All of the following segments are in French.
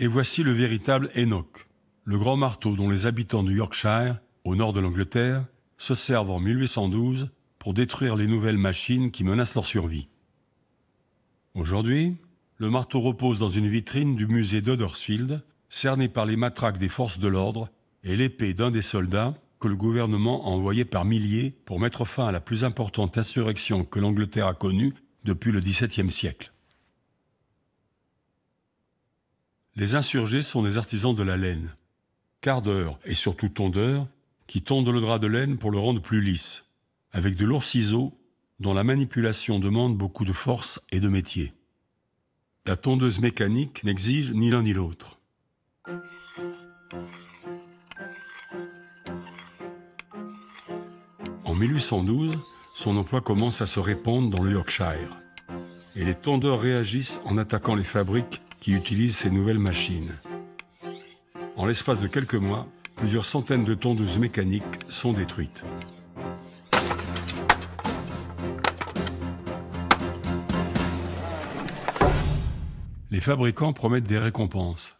Et voici le véritable Enoch, le grand marteau dont les habitants du Yorkshire, au nord de l'Angleterre, se servent en 1812 pour détruire les nouvelles machines qui menacent leur survie. Aujourd'hui, le marteau repose dans une vitrine du musée d'Huddersfield, cerné par les matraques des forces de l'ordre et l'épée d'un des soldats que le gouvernement a envoyé par milliers pour mettre fin à la plus importante insurrection que l'Angleterre a connue depuis le XVIIe siècle. Les insurgés sont des artisans de la laine, cardeurs et surtout tondeurs, qui tondent le drap de laine pour le rendre plus lisse, avec de lourds ciseaux dont la manipulation demande beaucoup de force et de métier. La tondeuse mécanique n'exige ni l'un ni l'autre. En 1812, son emploi commence à se répandre dans le Yorkshire. Et les tondeurs réagissent en attaquant les fabriques qui utilisent ces nouvelles machines. En l'espace de quelques mois, plusieurs centaines de tondeuses mécaniques sont détruites. Les fabricants promettent des récompenses.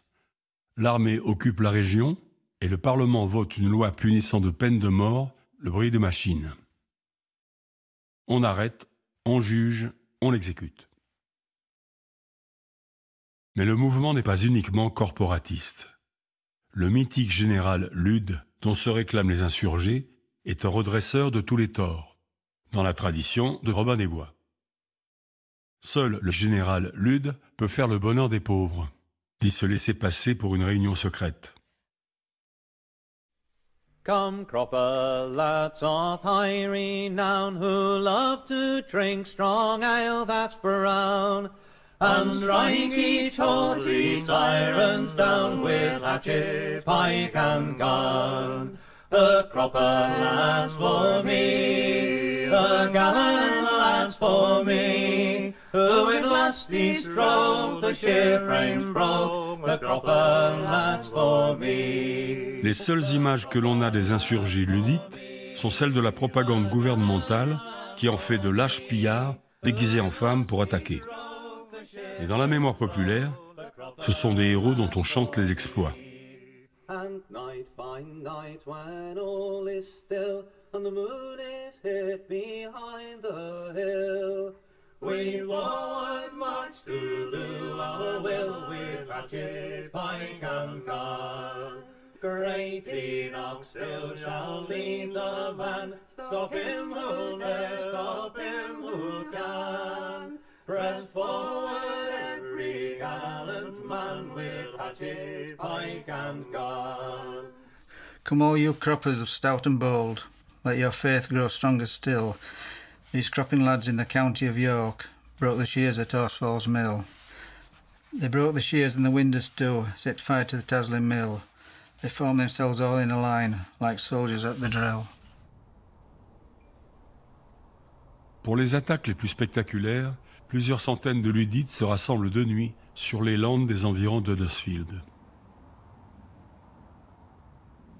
L'armée occupe la région et le Parlement vote une loi punissant de peine de mort le bruit de machines. On arrête, on juge, on exécute. Mais le mouvement n'est pas uniquement corporatiste. Le mythique général Ludd, dont se réclament les insurgés, est un redresseur de tous les torts, dans la tradition de Robin des Bois. Seul le général Ludd peut faire le bonheur des pauvres, dit se laisser passer pour une réunion secrète. Come, cropper, lads of high renown, who love to drink strong ale that's brown, and strike each haughty tyrants down with hatchet, pike and gun. The cropper lads for me, the gallant lads for me, who with lusty stroke the sheer-frames broke, the cropper lads for me. Les seules images que l'on a des insurgés luddites sont celles de la propagande gouvernementale qui en fait de lâches pillards déguisés en femmes pour attaquer. Et dans la mémoire populaire, ce sont des héros dont on chante les exploits. And night, fine night, when all is still, and the moon is hid behind the hill. We forward march to do our will with hatchet, pike and gun. Great Enoch still shall lead the van. Stop him who'll dare, stop him who can. Press forward every gallant man with hatchet, pike and gun. Come all you croppers of stout and bold, let your faith grow stronger still. These cropping lads in the county of York broke the shears at Horsfall's mill. They broke the shears and the winders too, set fire to the Taslin mill. They formed themselves all in a line, like soldiers at the drill. Pour les attaques les plus spectaculaires, plusieurs centaines de luddites se rassemblent de nuit sur les landes des environs d'Huddersfield.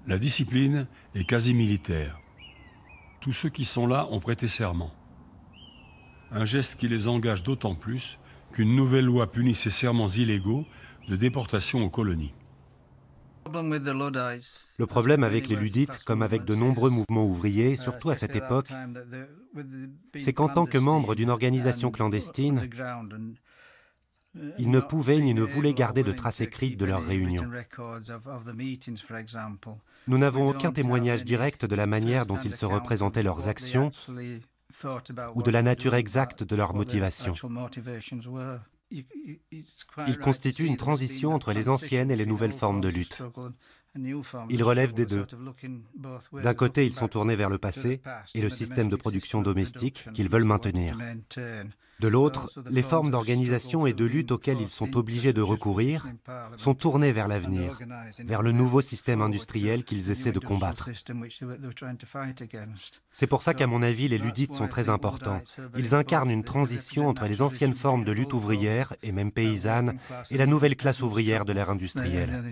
La discipline est quasi militaire. Tous ceux qui sont là ont prêté serment. Un geste qui les engage d'autant plus qu'une nouvelle loi punit ces serments illégaux de déportation aux colonies. Le problème avec les luddites, comme avec de nombreux mouvements ouvriers, surtout à cette époque, c'est qu'en tant que membres d'une organisation clandestine, ils ne pouvaient ni ne voulaient garder de traces écrites de leurs réunions. Nous n'avons aucun témoignage direct de la manière dont ils se représentaient leurs actions ou de la nature exacte de leurs motivations. Il constitue une transition entre les anciennes et les nouvelles formes de lutte. Il relève des deux. D'un côté, ils sont tournés vers le passé et le système de production domestique qu'ils veulent maintenir. De l'autre, les formes d'organisation et de lutte auxquelles ils sont obligés de recourir sont tournées vers l'avenir, vers le nouveau système industriel qu'ils essaient de combattre. C'est pour ça qu'à mon avis, les luddites sont très importants. Ils incarnent une transition entre les anciennes formes de lutte ouvrière, et même paysanne, et la nouvelle classe ouvrière de l'ère industrielle.